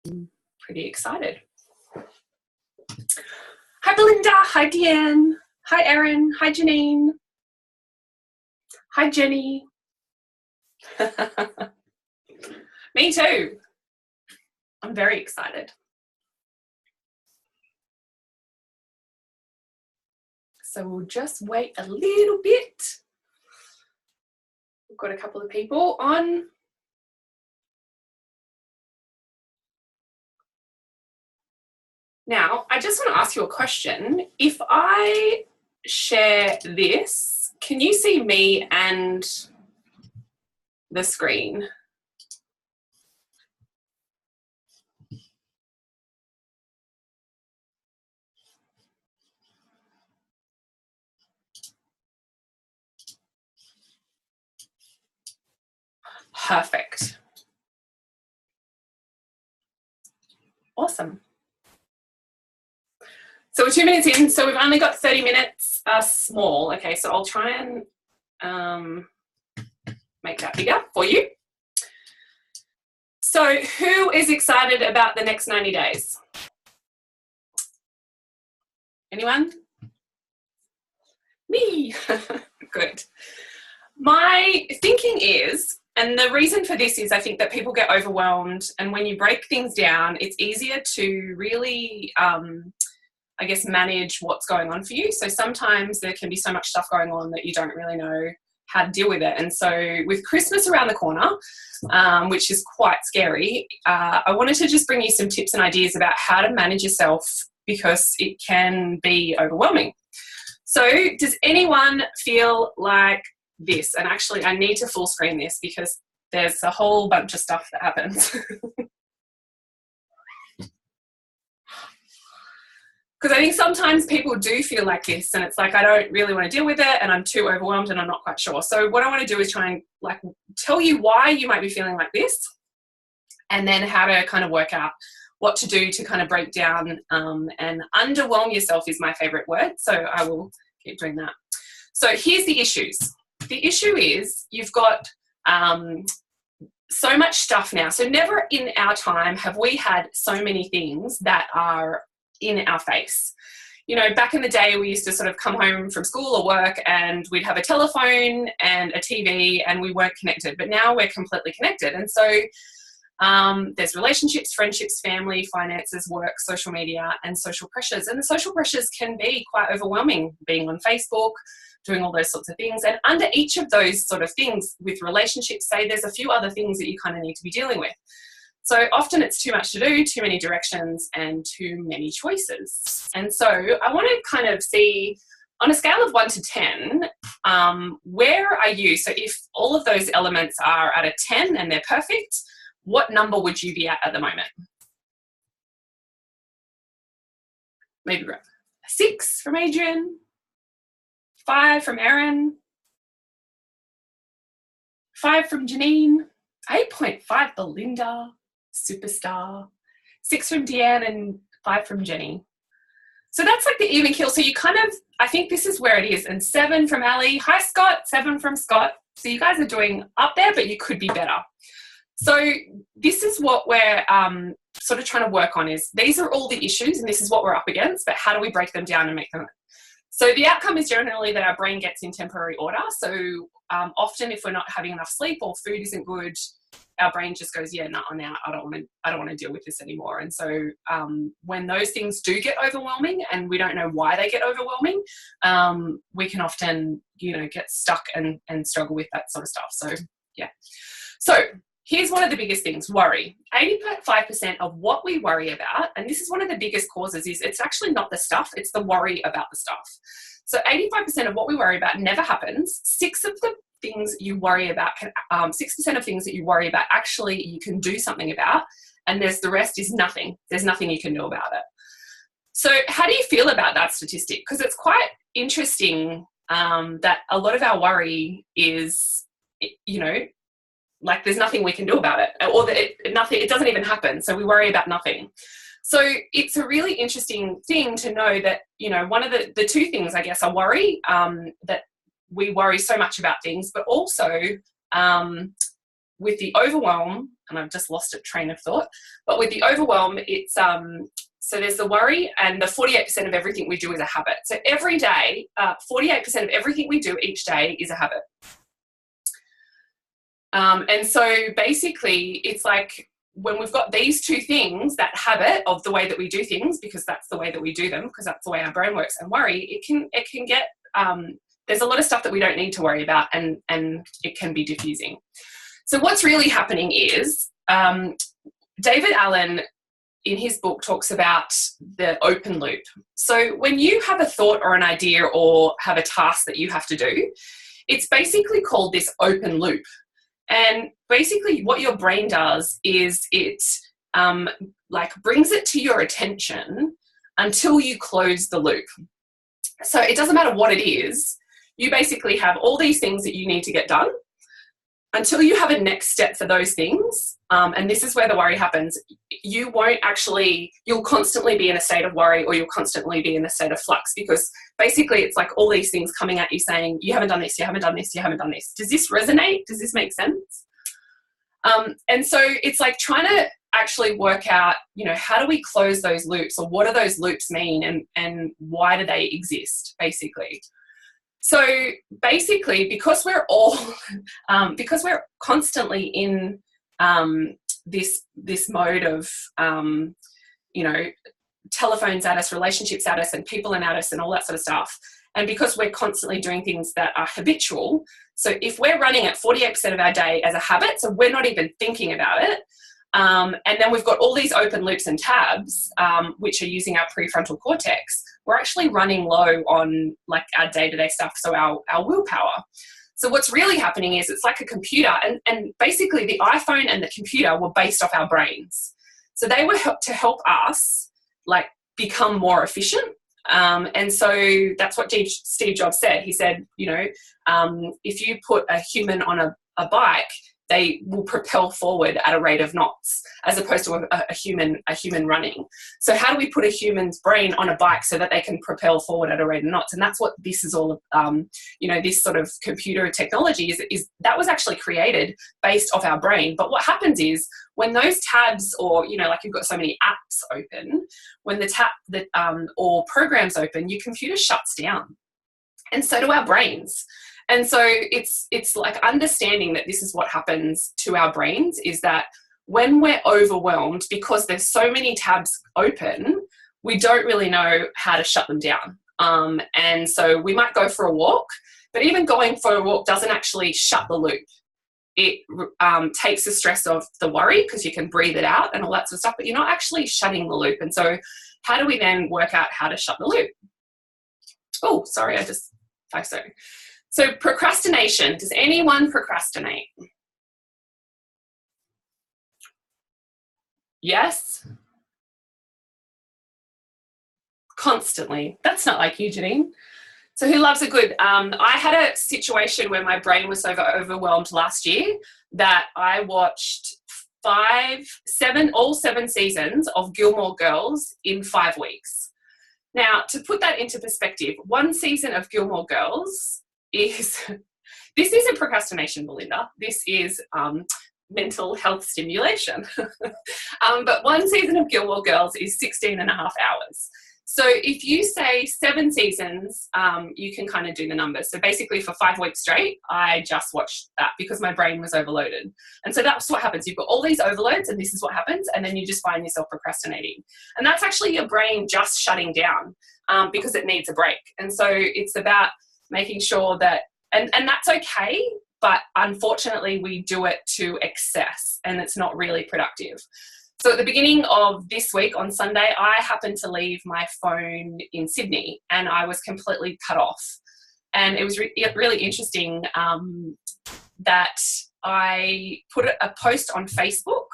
pretty excited. Hi, Belinda. Hi, Deanne. Hi, Erin. Hi, Janine. Hi, Jenny. Me too. I'm very excited. So we'll just wait a little bit. We've got a couple of people on. Now, I just want to ask you a question. If I share this, can you see me and the screen? Perfect. Awesome. So we're 2 minutes in, so we've only got 30 minutes small. Okay, so I'll try and make that bigger for you. So who is excited about the next 90 days? Anyone? Me. Good. My thinking is, and the reason for this is I think that people get overwhelmed, and when you break things down, it's easier to really, I guess, manage what's going on for you. So sometimes there can be so much stuff going on that you don't really know how to deal with it. And so with Christmas around the corner, which is quite scary, I wanted to just bring you some tips and ideas about how to manage yourself, because it can be overwhelming. So does anyone feel like this? And actually I need to full screen this because there's a whole bunch of stuff that happens. Because I think sometimes people do feel like this, and it's like, I don't really want to deal with it, and I'm too overwhelmed and I'm not quite sure. So what I want to do is try and like tell you why you might be feeling like this, and then how to kind of work out what to do to kind of break down, and underwhelm yourself is my favorite word. So I will keep doing that. So here's the issues. The issue is you've got so much stuff now. So never in our time have we had so many things that are in our face. You know, back in the day, we used to sort of come home from school or work and we'd have a telephone and a TV and we weren't connected, but now we're completely connected. And so there's relationships, friendships, family, finances, work, social media, and social pressures. And the social pressures can be quite overwhelming, being on Facebook, doing all those sorts of things. And under each of those sort of things with relationships, say there's a few other things that you kind of need to be dealing with. So often it's too much to do, too many directions, and too many choices. And so I want to kind of see, on a scale of 1 to 10, where are you? So if all of those elements are at a 10 and they're perfect, what number would you be at the moment? Maybe grab 6 from Adrian, 5 from Erin, 5 from Janine, 8.5 Belinda, superstar, 6 from Deanne, and 5 from Jenny. So that's like the even kill. So you kind of, I think this is where it is. And 7 from Ali. Hi, Scott. 7 from Scott. So you guys are doing up there, but you could be better. So this is what we're sort of trying to work on, is these are all the issues and this is what we're up against, but how do we break them down and make them? So the outcome is generally that our brain gets in temporary order. So often if we're not having enough sleep or food isn't good, our brain just goes, yeah, no, now I don't want to deal with this anymore. And so when those things do get overwhelming and we don't know why they get overwhelming, we can often, you know, get stuck and struggle with that sort of stuff. So yeah. So here's one of the biggest things, worry. 85% of what we worry about, and this is one of the biggest causes, is it's actually not the stuff, it's the worry about the stuff. So 85% of what we worry about never happens. 6 of the things you worry about, 6% of things that you worry about, actually you can do something about, and there's the rest is nothing. There's nothing you can do about it. So how do you feel about that statistic? Because it's quite interesting that a lot of our worry is, you know, like there's nothing we can do about it, or that it doesn't even happen. So we worry about nothing. So it's a really interesting thing to know that, you know, one of the 2 things, I guess, are worry, that we worry so much about things, but also with the overwhelm, and I've just lost a train of thought, but with the overwhelm, it's, so there's the worry, and the 48% of everything we do is a habit. So every day, 48% of everything we do each day is a habit. And so basically it's like when we've got these two things, that habit of the way that we do things, because that's the way that we do them, because that's the way our brain works, and worry, it can get, there's a lot of stuff that we don't need to worry about, and it can be diffusing. So what's really happening is, David Allen in his book talks about the open loop. So when you have a thought or an idea or have a task that you have to do, it's basically called this open loop. And basically what your brain does is it like brings it to your attention until you close the loop. So it doesn't matter what it is, you basically have all these things that you need to get done until you have a next step for those things. And this is where the worry happens. You'll constantly be in a state of worry, or you'll constantly be in a state of flux, because basically it's like all these things coming at you saying, you haven't done this, you haven't done this, you haven't done this. Does this resonate? Does this make sense? And so it's like trying to actually work out, how do we close those loops, or what do those loops mean, and why do they exist, basically. So basically, because we're all, because we're constantly in this mode of, telephones at us, relationships at us, and people at us, and all that sort of stuff. And because we're constantly doing things that are habitual, so if we're running at 48% of our day as a habit, so we're not even thinking about it, and then we've got all these open loops and tabs, which are using our prefrontal cortex, we're actually running low on like our day-to-day stuff, so our willpower. So what's really happening is it's like a computer, and basically the iPhone and the computer were based off our brains. So they were to help us like become more efficient. And so that's what Steve Jobs said. He said, if you put a human on a bike, they will propel forward at a rate of knots, as opposed to a human running. So how do we put a human's brain on a bike so that they can propel forward at a rate of knots? And that's what this is all, this sort of computer technology is that was actually created based off our brain. But what happens is when those tabs, or, like you've got so many apps open, when the tab or programs open, your computer shuts down. And so do our brains. And so it's like understanding that this is what happens to our brains, is that when we're overwhelmed, because there's so many tabs open, we don't really know how to shut them down. And so we might go for a walk, but even going for a walk doesn't actually shut the loop. It takes the stress of the worry, because you can breathe it out and all that sort of stuff, but you're not actually shutting the loop. And so how do we then work out how to shut the loop? Oh, sorry, So procrastination. Does anyone procrastinate? Yes? Constantly. That's not like you, Janine. So who loves a good... I had a situation where my brain was so overwhelmed last year that I watched all seven seasons of Gilmore Girls in 5 weeks. Now, to put that into perspective, one season of Gilmore Girls this isn't procrastination, Belinda. This is mental health stimulation. But one season of Gilmore Girls is 16 and a half hours. So if you say 7 seasons, you can kind of do the numbers. So basically for 5 weeks straight, I just watched that because my brain was overloaded. And so that's what happens. You've got all these overloads, and this is what happens. And then you just find yourself procrastinating. And that's actually your brain just shutting down because it needs a break. And so it's about making sure that, and that's okay, but unfortunately we do it to excess, and it's not really productive. So at the beginning of this week on Sunday, I happened to leave my phone in Sydney, and I was completely cut off. And it was really interesting that I put a post on Facebook,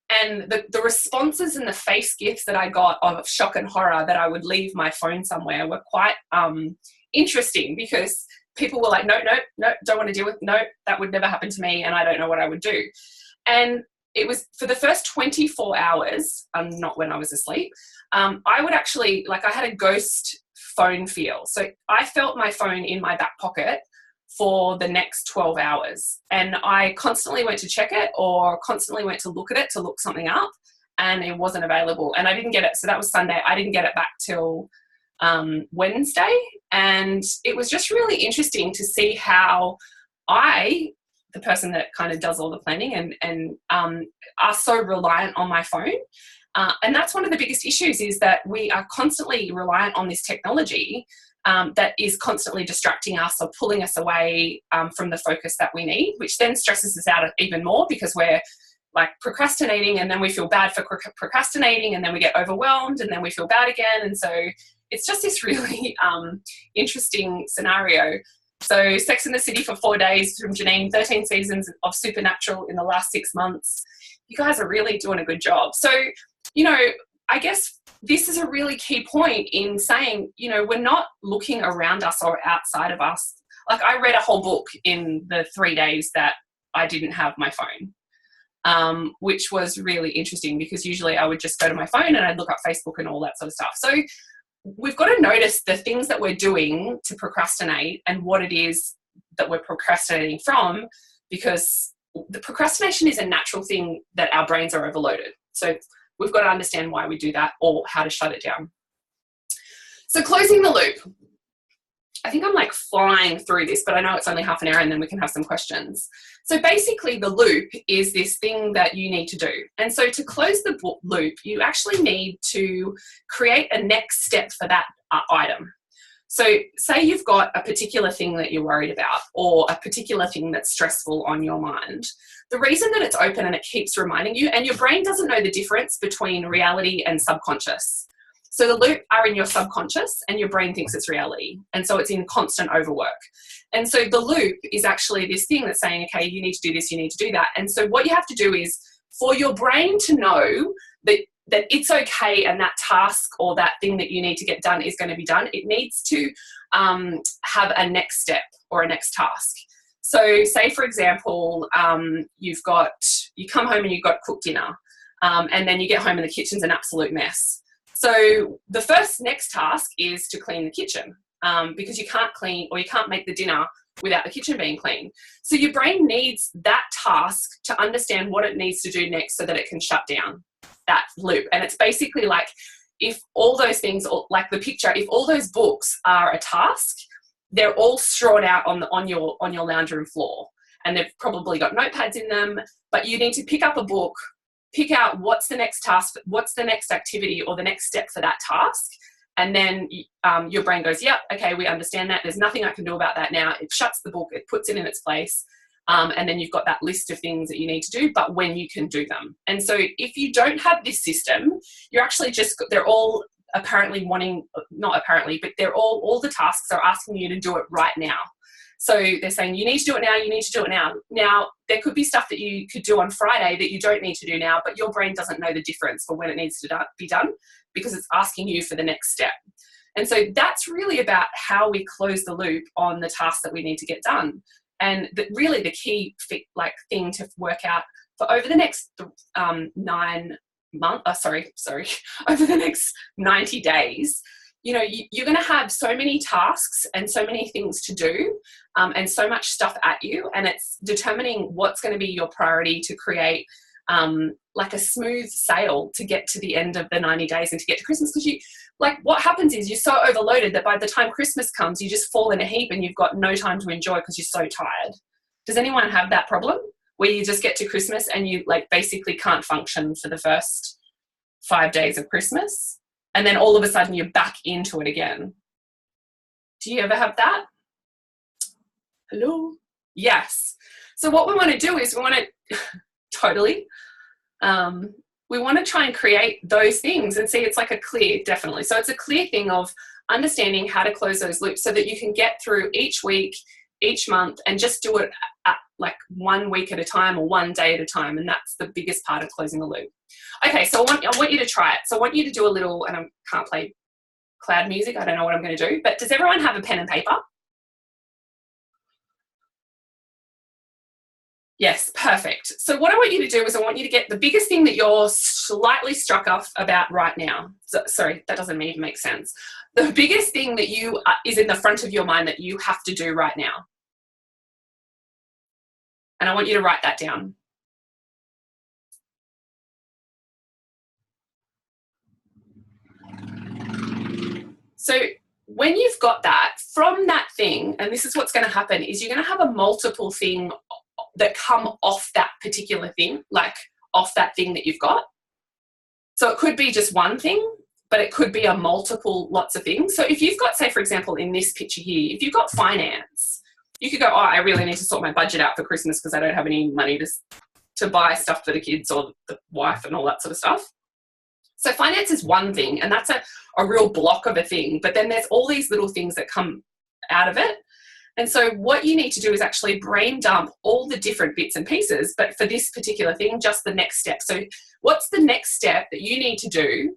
and the responses and the face gifs that I got of shock and horror that I would leave my phone somewhere were quite interesting, because people were like, no, don't want to deal with, no, that would never happen to me, and I don't know what I would do. And it was for the first 24 hours, not when I was asleep, I would actually, like, I had a ghost phone feel. So I felt my phone in my back pocket for the next 12 hours. And I constantly went to check it or constantly went to look at it to look something up, and it wasn't available. And I didn't get it. So that was Sunday. I didn't get it back till Wednesday. And it was just really interesting to see how the person that kind of does all the planning and are so reliant on my phone. And that's one of the biggest issues, is that we are constantly reliant on this technology that is constantly distracting us or pulling us away from the focus that we need, which then stresses us out even more, because we're like procrastinating, and then we feel bad for procrastinating, and then we get overwhelmed, and then we feel bad again. And so it's just this really interesting scenario. So Sex and the City for 4 days from Janine, 13 seasons of Supernatural in the last 6 months. You guys are really doing a good job. So, you know, I guess this is a really key point in saying, you know, we're not looking around us or outside of us. Like, I read a whole book in the 3 days that I didn't have my phone, which was really interesting, because usually I would just go to my phone and I'd look up Facebook and all that sort of stuff. So we've got to notice the things that we're doing to procrastinate and what it is that we're procrastinating from, because the procrastination is a natural thing that our brains are overloaded. So we've got to understand why we do that or how to shut it down. So closing the loop. I think I'm like flying through this, but I know it's only half an hour and then we can have some questions. So basically the loop is this thing that you need to do. And so to close the loop, you actually need to create a next step for that item. So say you've got a particular thing that you're worried about, or a particular thing that's stressful on your mind. The reason that it's open and it keeps reminding you, and your brain doesn't know the difference between reality and subconscious. So the loop are in your subconscious and your brain thinks it's reality. And so it's in constant overwork. And so the loop is actually this thing that's saying, okay, you need to do this, you need to do that. And so what you have to do is, for your brain to know that it's okay and that task or that thing that you need to get done is going to be done, it needs to have a next step or a next task. So say, for example, you come home and you've got cooked dinner, and then you get home and the kitchen's an absolute mess. So the next task is to clean the kitchen, because you can't clean or you can't make the dinner without the kitchen being clean. So your brain needs that task to understand what it needs to do next so that it can shut down that loop. And it's basically like, if all those things, like the picture, if all those books are a task, they're all strewn out on your lounge room floor, and they've probably got notepads in them, but you need to pick up a book, pick out what's the next task, what's the next activity or the next step for that task. And then your brain goes, yep, okay, we understand that. There's nothing I can do about that now. It shuts the book, it puts it in its place. And then you've got that list of things that you need to do, but when you can do them. And so if you don't have this system, you're actually they're all apparently not apparently, but they're all the tasks are asking you to do it right now. So they're saying, you need to do it now, you need to do it now. Now, there could be stuff that you could do on Friday that you don't need to do now, but your brain doesn't know the difference for when it needs to be done, because it's asking you for the next step. And so that's really about how we close the loop on the tasks that we need to get done. And really the key thing to work out for over the next 9 months, over the next 90 days, you know, you're going to have so many tasks and so many things to do, and so much stuff at you. And it's determining what's going to be your priority to create like a smooth sail to get to the end of the 90 days and to get to Christmas. Because what happens is you're so overloaded that by the time Christmas comes, you just fall in a heap and you've got no time to enjoy because you're so tired. Does anyone have that problem where you just get to Christmas and you basically can't function for the first 5 days of Christmas? And then all of a sudden you're back into it again. Do you ever have that? Hello? Yes. So what we want to do is we want to totally, we want to try and create those things and see it's like a clear, definitely. So it's a clear thing of understanding how to close those loops so that you can get through each week, each month, and just do it at 1 week at a time or 1 day at a time. And that's the biggest part of closing the loop. Okay, so I want you to try it. So I want you to do a little, and I can't play cloud music. I don't know what I'm going to do, but does everyone have a pen and paper? Yes, perfect. So what I want you to do is I want you to get the biggest thing that you're slightly struck off about right now. So, sorry, that doesn't even make sense. The biggest thing that is in the front of your mind that you have to do right now. And I want you to write that down. So when you've got that, from that thing, and this is what's going to happen, is you're going to have a multiple thing that come off that particular thing, like off that thing that you've got. So it could be just one thing, but it could be a multiple, lots of things. So if you've got, say, for example, in this picture here, if you've got finance, you could go, oh, I really need to sort my budget out for Christmas because I don't have any money to buy stuff for the kids or the wife and all that sort of stuff. So finance is one thing, and that's a real block of a thing, but then there's all these little things that come out of it. And so what you need to do is actually brain dump all the different bits and pieces, but for this particular thing, just the next step. So what's the next step that you need to do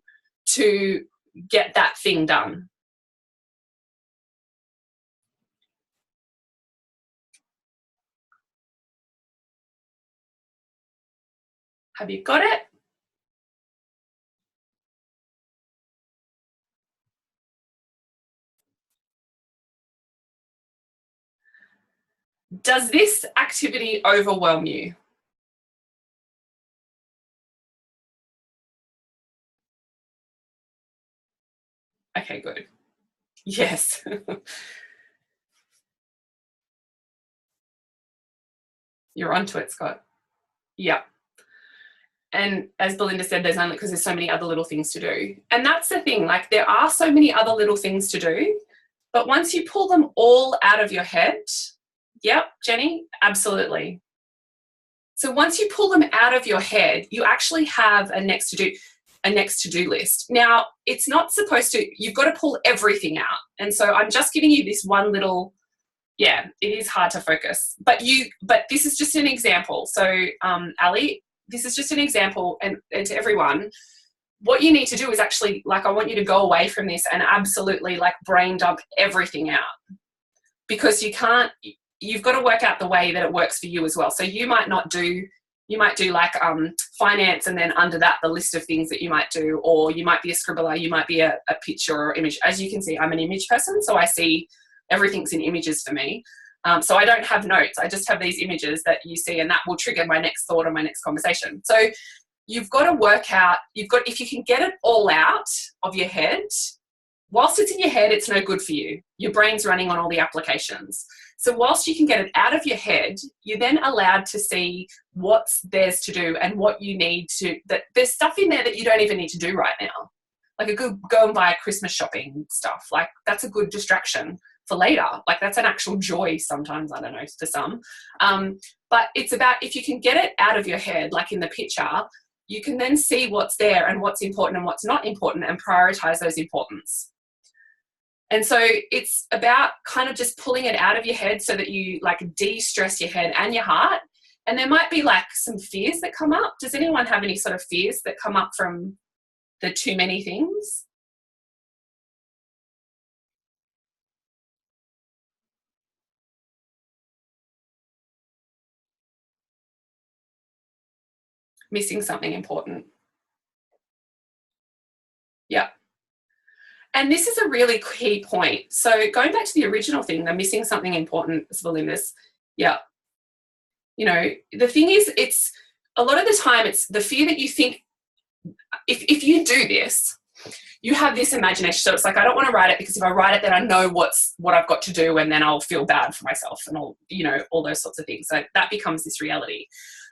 to get that thing done? Have you got it? Does this activity overwhelm you? Okay, good. Yes. You're onto it, Scott. Yeah. And as Belinda said, there's only because there's so many other little things to do. And that's the thing, like there are so many other little things to do, but once you pull them all out of your head, yep, Jenny, absolutely. So once you pull them out of your head, you actually have a next to do list. Now, it's not supposed to, you've got to pull everything out. And so I'm just giving you this one little, yeah, it is hard to focus, but this is just an example. So, Ali, this is just an example, and to everyone, what you need to do is actually, like, I want you to go away from this and absolutely like brain dump everything out, because you've got to work out the way that it works for you as well. So you might do like finance, and then under that, the list of things that you might do, or you might be a scribbler, you might be a picture or image. As you can see, I'm an image person, so I see everything's in images for me. So I don't have notes. I just have these images that you see, and that will trigger my next thought or my next conversation. So you've got to work out, if you can get it all out of your head, whilst it's in your head, it's no good for you. Your brain's running on all the applications. So whilst you can get it out of your head, you're then allowed to see what's theirs to do and what you need to, that there's stuff in there that you don't even need to do right now. Like go and buy Christmas shopping stuff. Like that's a good distraction for later. Like that's an actual joy sometimes, I don't know, for some. But it's about, if you can get it out of your head, like in the picture, you can then see what's there and what's important and what's not important, and prioritize those importance. And so it's about kind of just pulling it out of your head so that you like de-stress your head and your heart. And there might be like some fears that come up. Does anyone have any sort of fears that come up from the too many things? Missing something important. Yeah. And this is a really key point. So going back to the original thing, the missing something important, as Belinda's, yeah. You know, the thing is, it's a lot of the time, it's the fear that you think, if you do this, you have this imagination. So it's like, I don't want to write it because if I write it, then I know what I've got to do, and then I'll feel bad for myself and all, all those sorts of things. So that becomes this reality.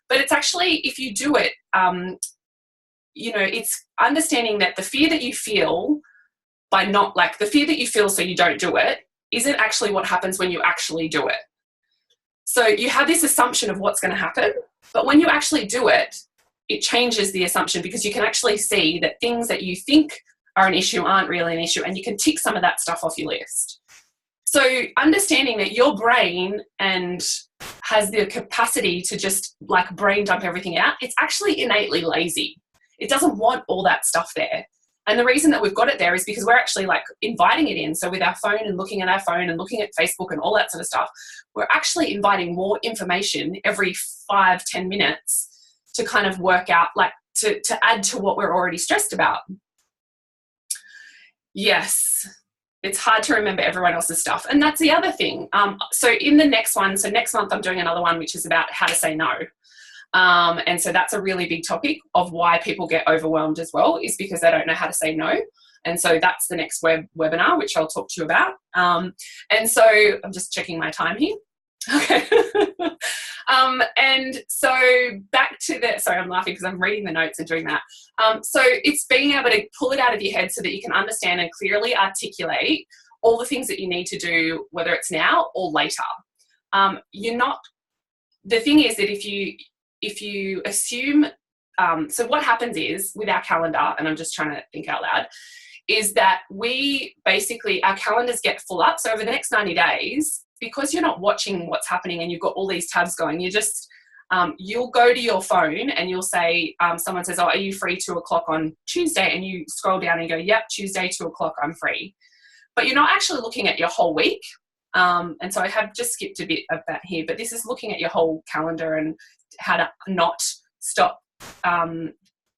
But it's actually, if you do it, it's understanding that the fear that you feel by not, like the fear that you feel so you don't do it, isn't actually what happens when you actually do it. So you have this assumption of what's going to happen, but when you actually do it, it changes the assumption, because you can actually see that things that you think are an issue aren't really an issue, and you can tick some of that stuff off your list. So understanding that your brain has the capacity to just like brain dump everything out, it's actually innately lazy. It doesn't want all that stuff there. And the reason that we've got it there is because we're actually like inviting it in. So with our phone and looking at our phone and looking at Facebook and all that sort of stuff, we're actually inviting more information every 5-10 minutes to kind of work out, like to add to what we're already stressed about. Yes, it's hard to remember everyone else's stuff. And that's the other thing. So in the next one, so next month I'm doing another one, which is about how to say no. And so that's a really big topic of why people get overwhelmed as well, is because they don't know how to say no. And so that's the next webinar, which I'll talk to you about. And so I'm just checking my time here. Okay. And so back to the, sorry, I'm laughing because I'm reading the notes and doing that. So it's being able to pull it out of your head so that you can understand and clearly articulate all the things that you need to do, whether it's now or later. You're not, the thing is that if you assume, so what happens is with our calendar, and I'm just trying to think out loud, is that we basically, our calendars get full up. So over the next 90 days, because you're not watching what's happening and you've got all these tabs going, you just, you'll go to your phone and you'll say, someone says, oh, are you free 2 o'clock on Tuesday? And you scroll down and go, yep, Tuesday, 2 o'clock, I'm free. But you're not actually looking at your whole week. And so I have just skipped a bit of that here, but this is looking at your whole calendar and how to not stop,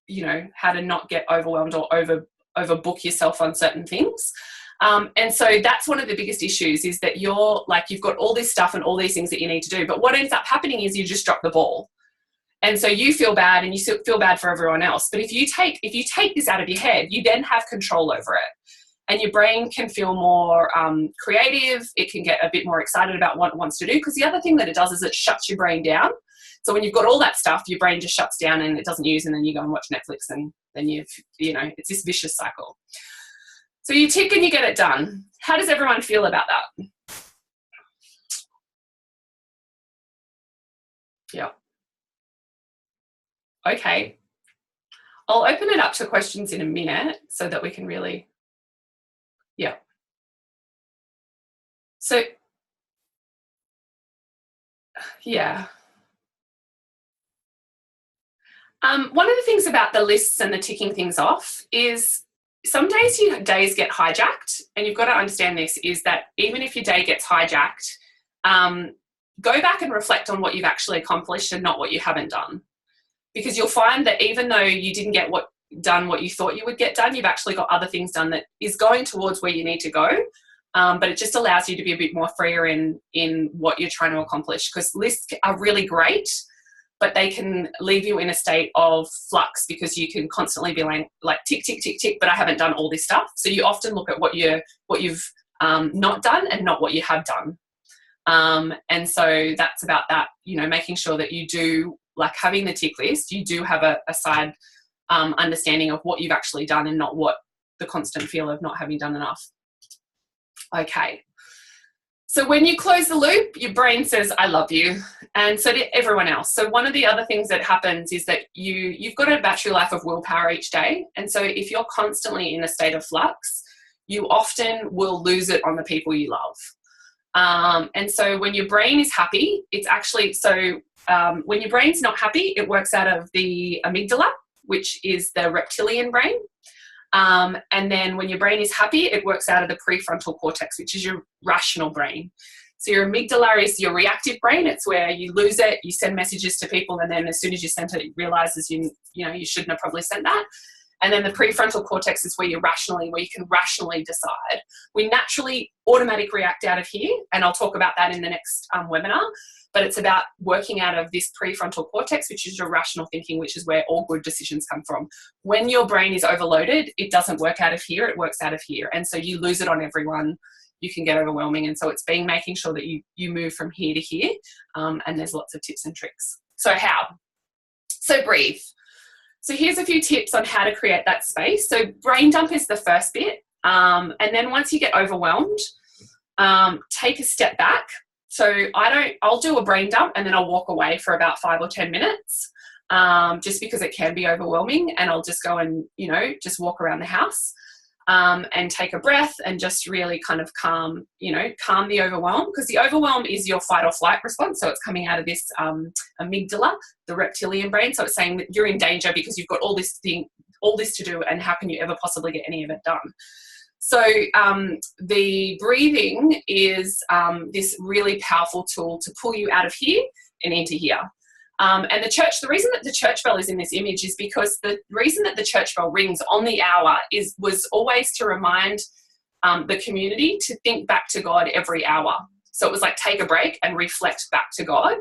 you know, how to not get overwhelmed or overbook yourself on certain things. And so that's one of the biggest issues, is that you're like, you've got all this stuff and all these things that you need to do, but what ends up happening is you just drop the ball. And so you feel bad and you feel bad for everyone else. But if you take this out of your head, you then have control over it. And your brain can feel more creative. It can get a bit more excited about what it wants to do. Because the other thing that it does is it shuts your brain down. So when you've got all that stuff, your brain just shuts down and it doesn't use, and then you go and watch Netflix, and then you know, it's this vicious cycle. So you tick and you get it done. How does everyone feel about that? Yeah. Okay. I'll open it up to questions in a minute so that we can really, yeah. So, yeah. One of the things about the lists and the ticking things off is some days your days get hijacked, and you've got to understand this, is that even if your day gets hijacked, go back and reflect on what you've actually accomplished and not what you haven't done. Because you'll find that even though you didn't get done what you thought you would get done, you've actually got other things done that is going towards where you need to go. But it just allows you to be a bit more freer in what you're trying to accomplish, because lists are really great, but they can leave you in a state of flux, because you can constantly be like tick, tick, tick, tick, but I haven't done all this stuff. So you often look at what you've not done and not what you have done. And so that's about that, you know, making sure that you do, like having the tick list, you do have a side understanding of what you've actually done and not what the constant feel of not having done enough. Okay. So when you close the loop, your brain says, I love you. And so did everyone else. So one of the other things that happens is that you've got a battery life of willpower each day. And so if you're constantly in a state of flux, you often will lose it on the people you love. And so when your brain is happy, it's actually, when your brain's not happy, it works out of the amygdala, which is the reptilian brain. And then when your brain is happy, it works out of the prefrontal cortex, which is your rational brain. So your amygdala is your reactive brain. It's where you lose it, you send messages to people, and then as soon as you send it, it realizes you shouldn't have probably sent that. And then the prefrontal cortex is where you can rationally decide. We naturally automatic react out of here, and I'll talk about that in the next webinar. But it's about working out of this prefrontal cortex, which is your rational thinking, which is where all good decisions come from. When your brain is overloaded, it doesn't work out of here, it works out of here. And so you lose it on everyone, you can get overwhelming. And so it's making sure that you move from here to here. And there's lots of tips and tricks. So how? So breathe. So here's a few tips on how to create that space. So brain dump is the first bit. And then once you get overwhelmed, take a step back. So I'll do a brain dump and then I'll walk away for about 5 or 10 minutes, just because it can be overwhelming, and I'll just go and, just walk around the house, and take a breath and just really kind of calm the overwhelm, because the overwhelm is your fight or flight response. So it's coming out of this amygdala, the reptilian brain. So it's saying that you're in danger because you've got all this to do, and how can you ever possibly get any of it done? So the breathing is this really powerful tool to pull you out of here and into here. And the reason that the church bell is in this image is because the reason that the church bell rings on the hour was always to remind the community to think back to God every hour. So it was like take a break and reflect back to God.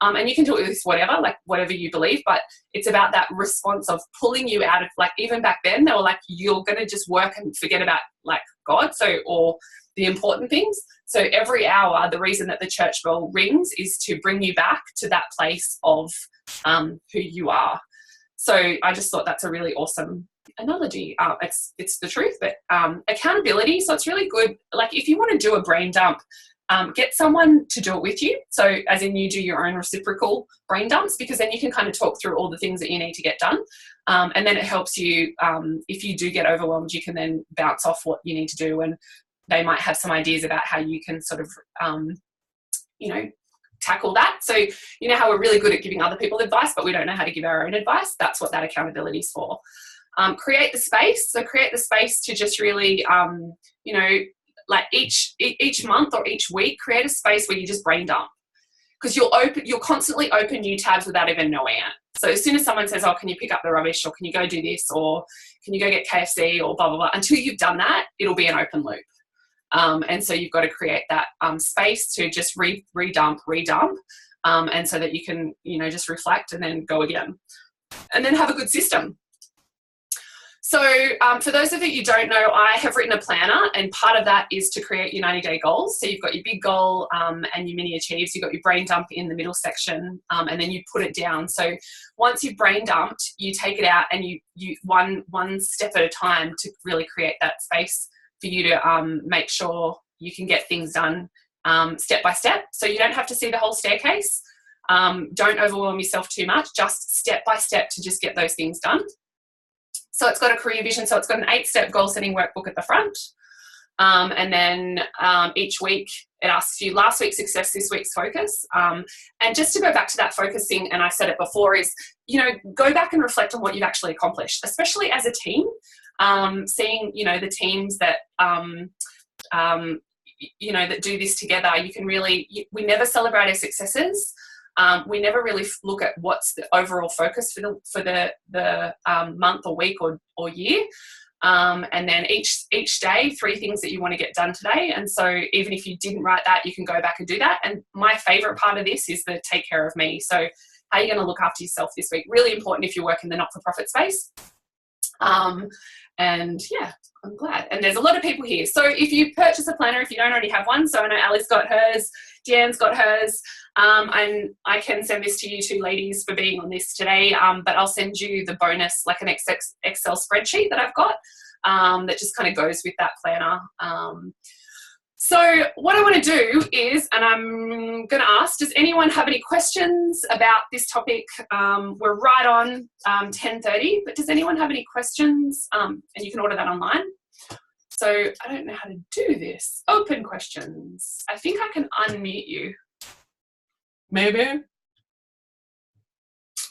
And you can do it with whatever, like whatever you believe, but it's about that response of pulling you out of, like, even back then they were like, you're going to just work and forget about like God, so, or the important things. So every hour, the reason that the church bell rings is to bring you back to that place of who you are. So I just thought that's a really awesome analogy. It's the truth, but accountability. So it's really good. Like if you want to do a brain dump, get someone to do it with you. So as in you do your own reciprocal brain dumps, because then you can kind of talk through all the things that you need to get done. And then it helps you, if you do get overwhelmed, you can then bounce off what you need to do, and they might have some ideas about how you can sort of, tackle that. So you know how we're really good at giving other people advice, but we don't know how to give our own advice. That's what that accountability is for. Create the space. So create the space to just really, like each month or each week, create a space where you just brain dump, because you'll constantly open new tabs without even knowing it. So as soon as someone says, oh, can you pick up the rubbish, or can you go do this, or can you go get KFC, or blah, blah, blah, until you've done that, it'll be an open loop. And so you've got to create that space to just redump, and so that you can, just reflect and then go again. And then have a good system. So for those of you who don't know, I have written a planner, and part of that is to create your 90-day goals. So you've got your big goal and your mini achieves. You've got your brain dump in the middle section, and then you put it down. So once you've brain dumped, you take it out and you one step at a time to really create that space for you to make sure you can get things done step by step. So you don't have to see the whole staircase. Don't overwhelm yourself too much, just step by step to just get those things done. So it's got a career vision. So it's got an 8-step goal setting workbook at the front. And then each week it asks you last week's success, this week's focus. And just to go back to that focusing, and I said it before, is, go back and reflect on what you've actually accomplished, especially as a team. Seeing, the teams that, that do this together, you can really, we never celebrate our successes. We never really look at what's the overall focus for the month or week or year. And then each day, 3 things that you want to get done today. And so even if you didn't write that, you can go back and do that. And my favorite part of this is the take care of me. So how are you going to look after yourself this week? Really important if you work in the not-for-profit space. And yeah, I'm glad. And there's a lot of people here. So if you purchase a planner, if you don't already have one, so I know Ali's got hers, Deanne's got hers, and I can send this to you 2 ladies for being on this today, but I'll send you the bonus, like an Excel spreadsheet that I've got that just kind of goes with that planner. So what I want to do is, and I'm going to ask, does anyone have any questions about this topic? We're right on 10:30, but does anyone have any questions? And you can order that online. So I don't know how to do this. Open questions. I think I can unmute you. Maybe.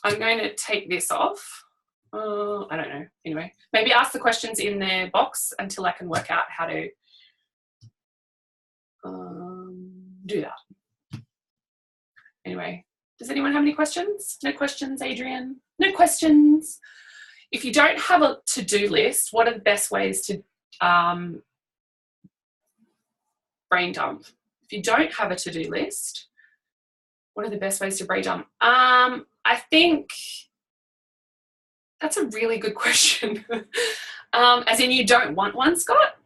I'm going to take this off. I don't know. Anyway, maybe ask the questions in the box until I can work out how to do that. Anyway, does anyone have any questions? No questions, Adrian? No questions. If you don't have a to-do list, what are the best ways to brain dump? If you don't have a to-do list, what are the best ways to brain dump? I think that's a really good question. As in, you don't want one, Scott?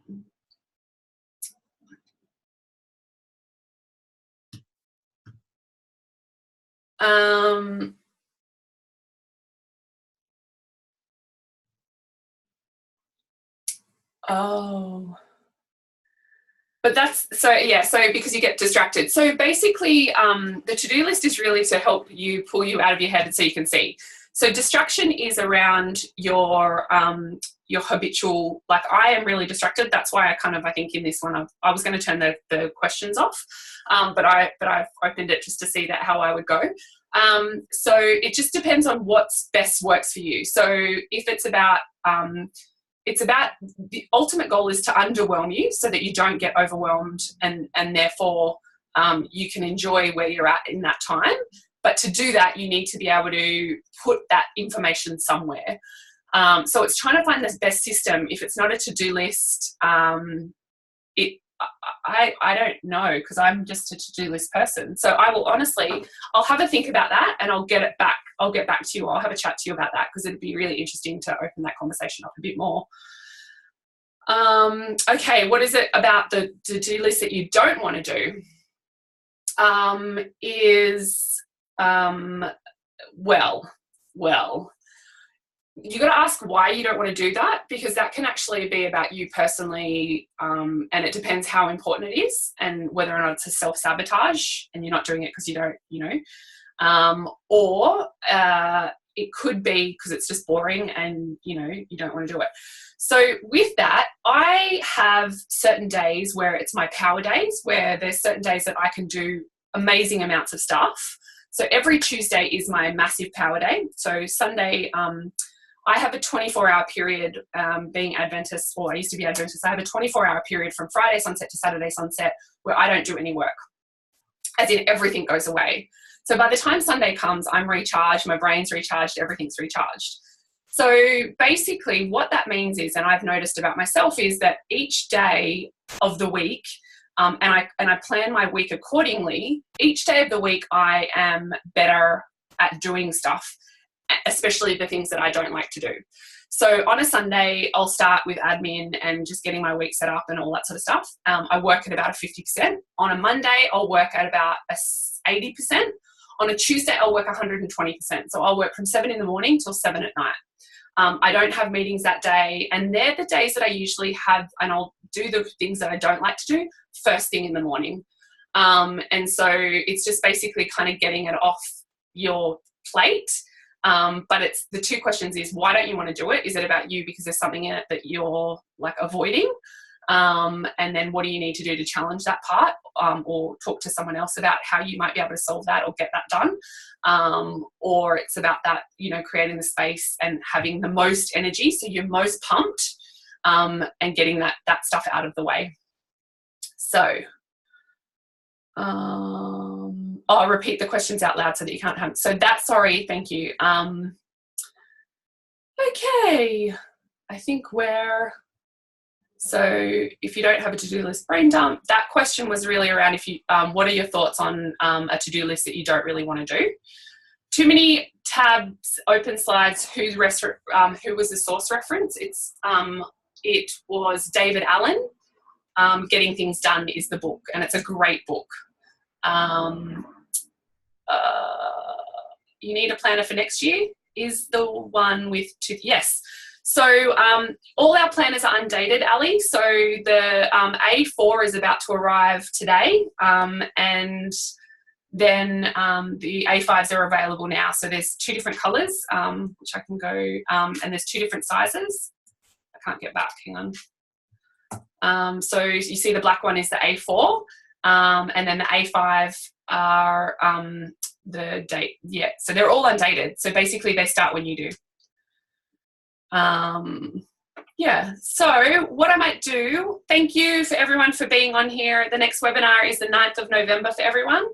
Oh, but that's, so yeah, so because you get distracted. So basically the to-do list is really to help you pull you out of your head so you can see. So distraction is around your habitual, like I am really distracted. That's why I think in this one, I was going to turn the questions off, but I've opened it just to see that how I would go. So it just depends on what's best works for you. So if it's about the ultimate goal is to underwhelm you so that you don't get overwhelmed and therefore you can enjoy where you're at in that time. But to do that, you need to be able to put that information somewhere. So it's trying to find the best system. If it's not a to-do list, I don't know, because I'm just a to-do list person. So I will honestly, I'll have a think about that, and I'll get back to you. I'll have a chat to you about that, because it'd be really interesting to open that conversation up a bit more. Okay, what is it about the to-do list that you don't want to do? Well, you got to ask why you don't want to do that, because that can actually be about you personally, and it depends how important it is and whether or not it's a self-sabotage and you're not doing it because you don't, or it could be because it's just boring and you don't want to do it. So with that, I have certain days where it's my power days, where there's certain days that I can do amazing amounts of stuff. So every Tuesday is my massive power day. So Sunday, I have a 24-hour period, being Adventist, or I used to be Adventist. I have a 24-hour period from Friday sunset to Saturday sunset where I don't do any work, as in everything goes away. So by the time Sunday comes, I'm recharged, my brain's recharged, everything's recharged. So basically what that means is, and I've noticed about myself, is that each day of the week, and I plan my week accordingly, each day of the week I am better at doing stuff, especially the things that I don't like to do. So on a Sunday, I'll start with admin and just getting my week set up and all that sort of stuff. I work at about a 50%. On a Monday, I'll work at about a 80%. On a Tuesday, I'll work 120%. So I'll work from 7 in the morning till 7 at night. I don't have meetings that day, and they're the days that I usually have, and I'll do the things that I don't like to do first thing in the morning. And so it's just basically kind of getting it off your plate. But it's the two questions is, why don't you want to do it? Is it about you because there's something in it that you're like avoiding? And then what do you need to do to challenge that part, or talk to someone else about how you might be able to solve that or get that done? Or it's about that, creating the space and having the most energy, so you're most pumped, and getting that stuff out of the way. So I'll repeat the questions out loud so that you can't have. So that's, sorry, thank you. Okay, I think so if you don't have a to-do list, brain dump. That question was really around if you, what are your thoughts on a to-do list that you don't really want to do? Too many tabs, open slides. Who was the source reference? It was David Allen. Getting Things Done is the book, and it's a great book. You Need a Planner for Next Year is the one with yes. So all our planners are undated, Ali. So the A4 is about to arrive today, and then the A5s are available now. So there's 2 different colours, which I can go, and there's 2 different sizes. I can't get back, hang on. So you see the black one is the A4, and then the A5 are the date. Yeah, so they're all undated. So basically they start when you do. Yeah, so what I might do, thank you for everyone for being on here. The next webinar is the 9th of November for everyone.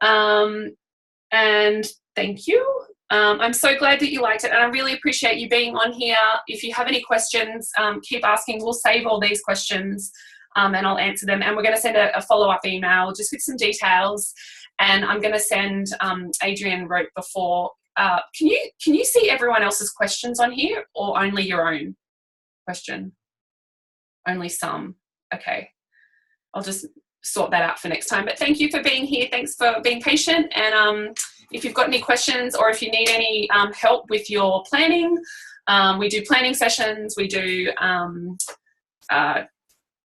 And thank you. I'm so glad that you liked it, and I really appreciate you being on here. If you have any questions, keep asking. We'll save all these questions, and I'll answer them. And we're going to send a follow-up email just with some details. And I'm going to send, Adrian wrote before, can you see everyone else's questions on here, or only your own question? Only some. Okay. I'll just sort that out for next time. But thank you for being here. Thanks for being patient. And if you've got any questions, or if you need any help with your planning, we do planning sessions, we do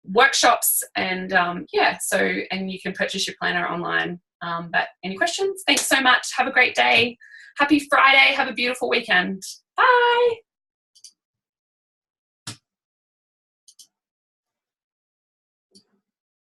workshops, and yeah, so, and you can purchase your planner online. But any questions? Thanks so much. Have a great day. Happy Friday. Have a beautiful weekend. Bye.